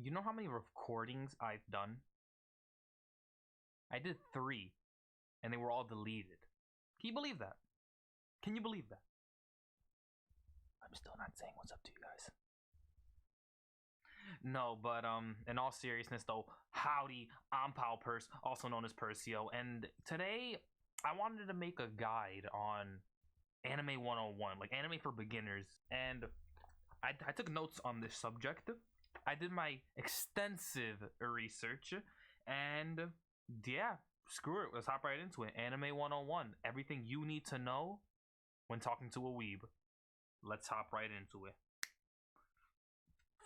You know how many recordings I've done? I did 3, and they were all deleted. Can you believe that? Can you believe that? I'm still not saying what's up to you guys. No, but in all seriousness though, howdy, I'm Pal Purse, also known as Persio, and today I wanted to make a guide on Anime 101, like anime for beginners, and I took notes on this subject. I did my extensive research, and yeah, screw it, let's hop right into it. Anime 101, everything you need to know when talking to a weeb. Let's hop right into it.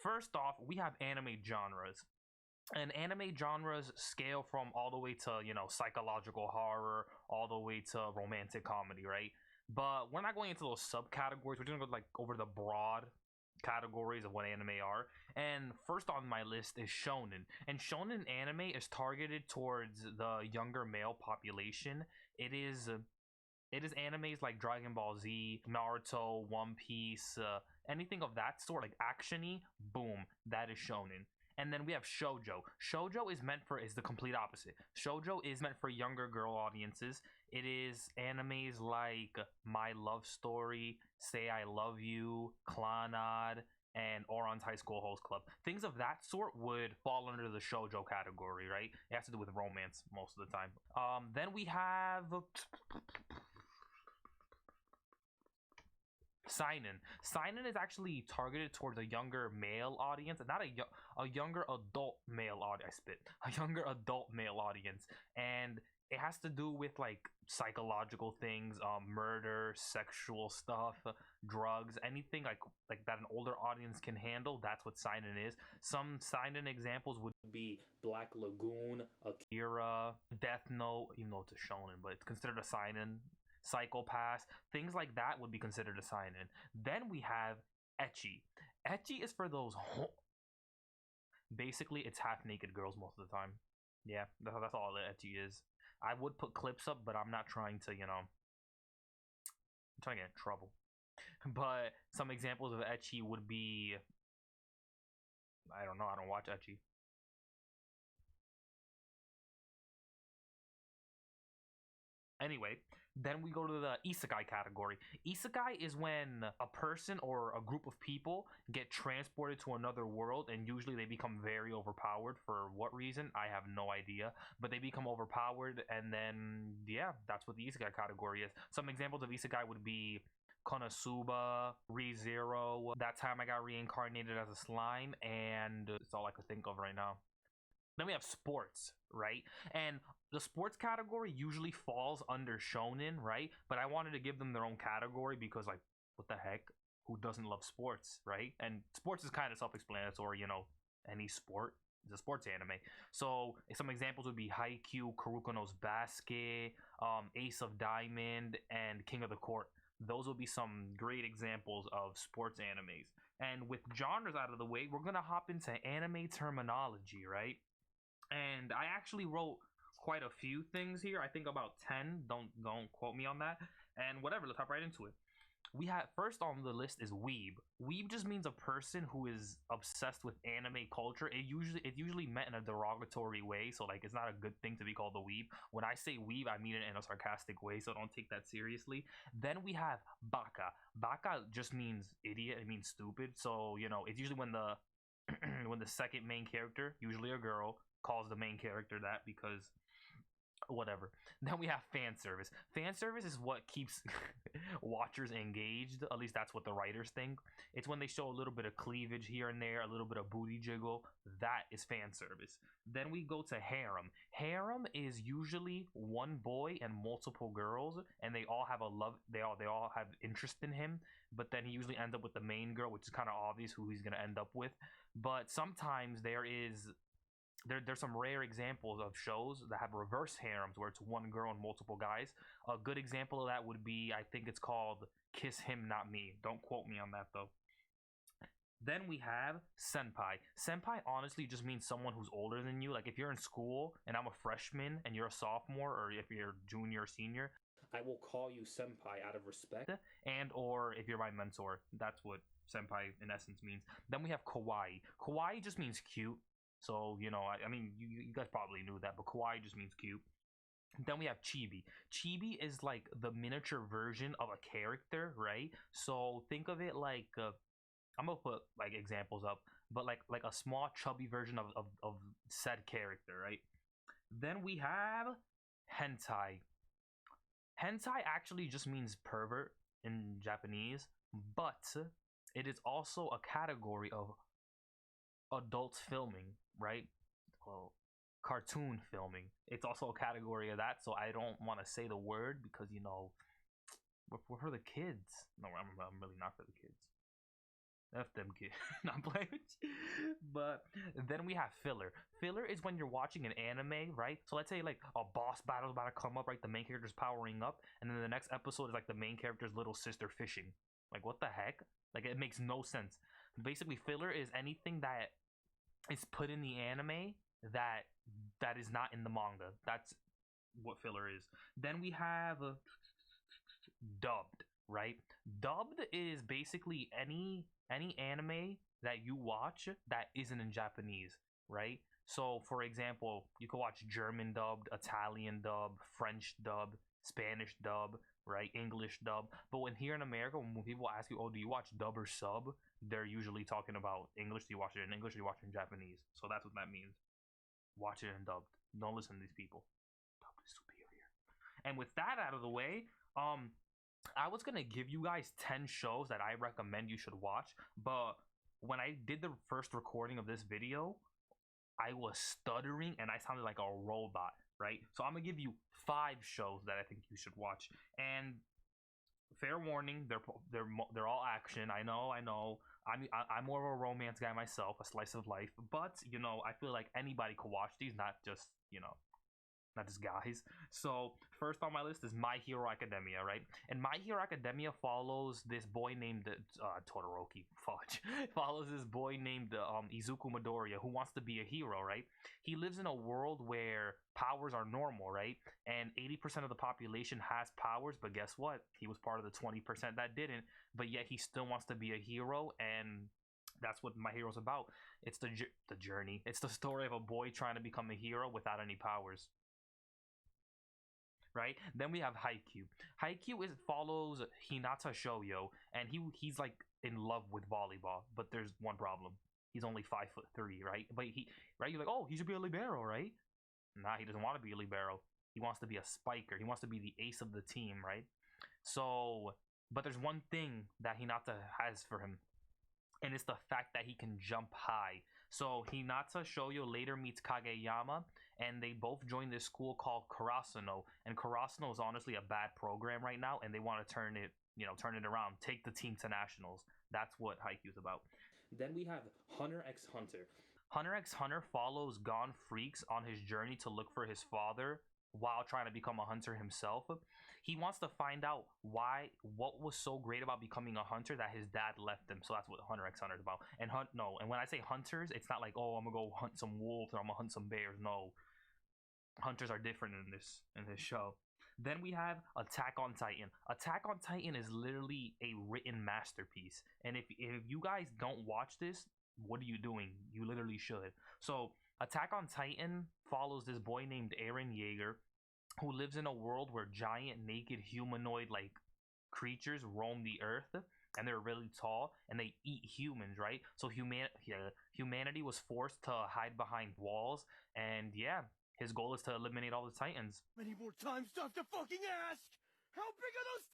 First off, we have anime genres. And anime genres scale from all the way to, psychological horror, all the way to romantic comedy, right? But we're not going into those subcategories. We're just gonna go like over the broad categories of what anime are. And first on my list is shonen. And shonen anime is targeted towards the younger male population. It is animes like Dragon Ball Z, Naruto, One Piece, anything of that sort, like actiony. Boom, that is shonen. And then we have shoujo. Shoujo is the complete opposite. Shoujo is meant for younger girl audiences. It is animes like My Love Story, Say I Love You, Clannad, and Oran's High School Host Club. Things of that sort would fall under the shoujo category, right? It has to do with romance most of the time. Then we have seinen. Seinen is actually targeted towards a younger male audience, not a younger adult male audience. I spit a younger adult male audience, and it has to do with like psychological things, murder, sexual stuff, drugs, anything like that an older audience can handle. That's what seinen is. Some seinen examples would be Black Lagoon, Akira, Death Note, even though it's a shonen, but it's considered a seinen. Psychopaths, things like that would be considered a seinen. Then we have etchi. Etchi is for those basically it's half naked girls most of the time. Yeah, that's all the etchi is. I would put clips up, but I'm not trying to, I'm trying to get in trouble. But some examples of etchi would be, I don't know, I don't watch etchi. Anyway, then we go to the isekai category. Isekai is when a person or a group of people get transported to another world, and usually they become very overpowered. For what reason? I have no idea. But they become overpowered, and then, yeah, that's what the isekai category is. Some examples of isekai would be Konosuba, ReZero, That Time I Got Reincarnated as a Slime, and it's all I could think of right now. Then we have sports, right? And the sports category usually falls under shonen, right? But I wanted to give them their own category because, like, what the heck? Who doesn't love sports, right? And sports is kind of self-explanatory, any sport is a sports anime. So some examples would be Haikyuu, Kurokono's Basket, Ace of Diamond, and King of the Court. Those will be some great examples of sports animes. And with genres out of the way, we're gonna hop into anime terminology, right? And I actually wrote quite a few things here. I think about 10. Don't quote me on that. And whatever, let's hop right into it. We have first on the list is weeb. Weeb just means a person who is obsessed with anime culture. It's usually meant in a derogatory way, so like it's not a good thing to be called a weeb. When I say weeb, I mean it in a sarcastic way, so don't take that seriously. Then we have baka. Baka just means idiot. It means stupid. So it's usually when the when the second main character, usually a girl, calls the main character that because whatever. Then we have fan service. Fan service is what keeps watchers engaged. At least that's what the writers think. It's when they show a little bit of cleavage here and there, a little bit of booty jiggle. That is fan service. Then we go to harem. Harem is usually one boy and multiple girls, and they all have a love. They all have interest in him. But then he usually ends up with the main girl, which is kind of obvious who he's gonna end up with. But sometimes there's some rare examples of shows that have reverse harems where it's one girl and multiple guys. A good example of that would be, I think it's called Kiss Him Not Me. Don't quote me on that though. Then we have senpai. Senpai honestly just means someone who's older than you. Like if you're in school and I'm a freshman and you're a sophomore, or if you're junior or senior, I will call you senpai out of respect, and or if you're my mentor. That's what senpai in essence means. Then we have kawaii. Kawaii just means cute. So, you know, I mean, you guys probably knew that, but kawaii just means cute. Then we have chibi. Chibi is like the miniature version of a character, right? So think of it like I'm gonna put like examples up, but like a small chubby version of said character, right? Then we have hentai. Hentai actually just means pervert in Japanese, but it is also a category of adult filming, right? Well, cartoon filming. It's also a category of that, so I don't want to say the word because you know we're for the kids. No, I'm really not for the kids. F them kids. Not playing with you. But then we have filler. Filler is when you're watching an anime, right? So let's say like a boss battle is about to come up, right? The main character's powering up, and then the next episode is like the main character's little sister fishing. Like what the heck? Like it makes no sense. Basically, filler is anything that is put in the anime that is not in the manga. That's what filler is. Then we have dubbed, right? Dubbed is basically any anime that you watch that isn't in Japanese, right? So for example, you could watch German dubbed, Italian dub, French dub, Spanish dub, right? English dub. But when here in America, when people ask you, oh, do you watch dub or sub? They're usually talking about English. Do you watch it in English? Do you watch it in Japanese? So that's what that means. Watch it in dubbed. Don't listen to these people. Dubbed is superior. And with that out of the way, I was gonna give you guys 10 shows that I recommend you should watch, but when I did the first recording of this video, I was stuttering and I sounded like a robot, right? So I'm gonna give you 5 shows that I think you should watch. And fair warning, they're all action. I know. I'm more of a romance guy myself, a slice of life. But you know, I feel like anybody could watch these, not just not just guys. So first on my list is My Hero Academia, right? And My Hero Academia follows this boy named Todoroki. Fudge follows this boy named Izuku Midoriya who wants to be a hero, right? He lives in a world where powers are normal, right? And 80% of the population has powers, but guess what? He was part of the 20% that didn't, but yet he still wants to be a hero, and that's what My Hero's about. It's the journey. It's the story of a boy trying to become a hero without any powers. Right? Then we have Haikyuu. Haikyuu follows Hinata Shoyo, and he's like in love with volleyball, but there's one problem. He's only 5'3", right? But you're like, oh, he should be a libero, right? Nah, he doesn't want to be a libero. He wants to be a spiker. He wants to be the ace of the team, right? So, but there's one thing that Hinata has for him, and it's the fact that he can jump high. So Hinata Shoyo later meets Kageyama, and they both join this school called Karasuno. And Karasuno is honestly a bad program right now, and they want to turn it around, take the team to nationals. That's what Haikyuu's about. Then we have Hunter x Hunter. Hunter x Hunter follows Gon Freaks on his journey to look for his father while trying to become a hunter himself. He wants to find out what was so great about becoming a hunter that his dad left him. So that's what Hunter x Hunter is about. And when I say hunters, it's not like, oh, I'm gonna go hunt some wolves or I'm gonna hunt some bears. No, hunters are different in this show. Then we have Attack on Titan. Attack on Titan is literally a written masterpiece. And if you guys don't watch this, what are you doing? You literally should. So Attack on Titan follows this boy named Eren Yeager who lives in a world where giant naked humanoid like creatures roam the earth, and they're really tall and they eat humans, right? So humanity was forced to hide behind walls, and yeah, his goal is to eliminate all the Titans. Many more times do I have to fucking ask? How big are those?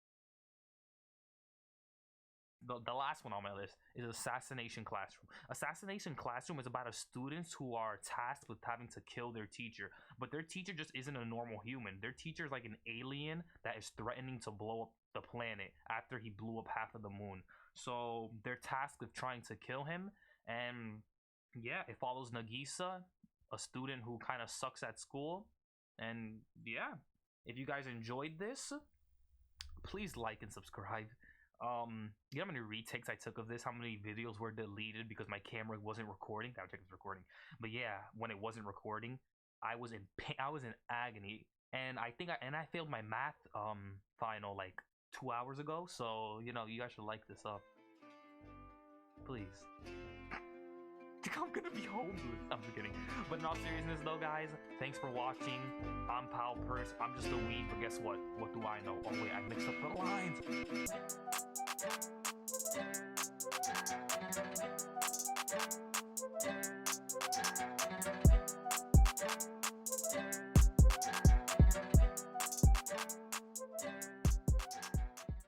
The last one on my list is Assassination Classroom. Assassination Classroom is about students who are tasked with having to kill their teacher, but their teacher just isn't a normal human. Their teacher is like an alien that is threatening to blow up the planet after he blew up half of the moon. So they're tasked with trying to kill him, and yeah, it follows Nagisa, a student who kind of sucks at school. And yeah, if you guys enjoyed this, please like and subscribe. You know how many retakes I took of this? How many videos were deleted because my camera wasn't recording? I would check it was recording. But yeah, when it wasn't recording, I was in pain. I was in agony, and I failed my math final like 2 hours ago. So you know, you guys should like this up. Please. I'm gonna be homeless. I'm just kidding. But in all seriousness though, guys, thanks for watching. I'm Pal Purse. I'm just a weeb, but guess what? What do I know? Oh wait, I mixed up the lines.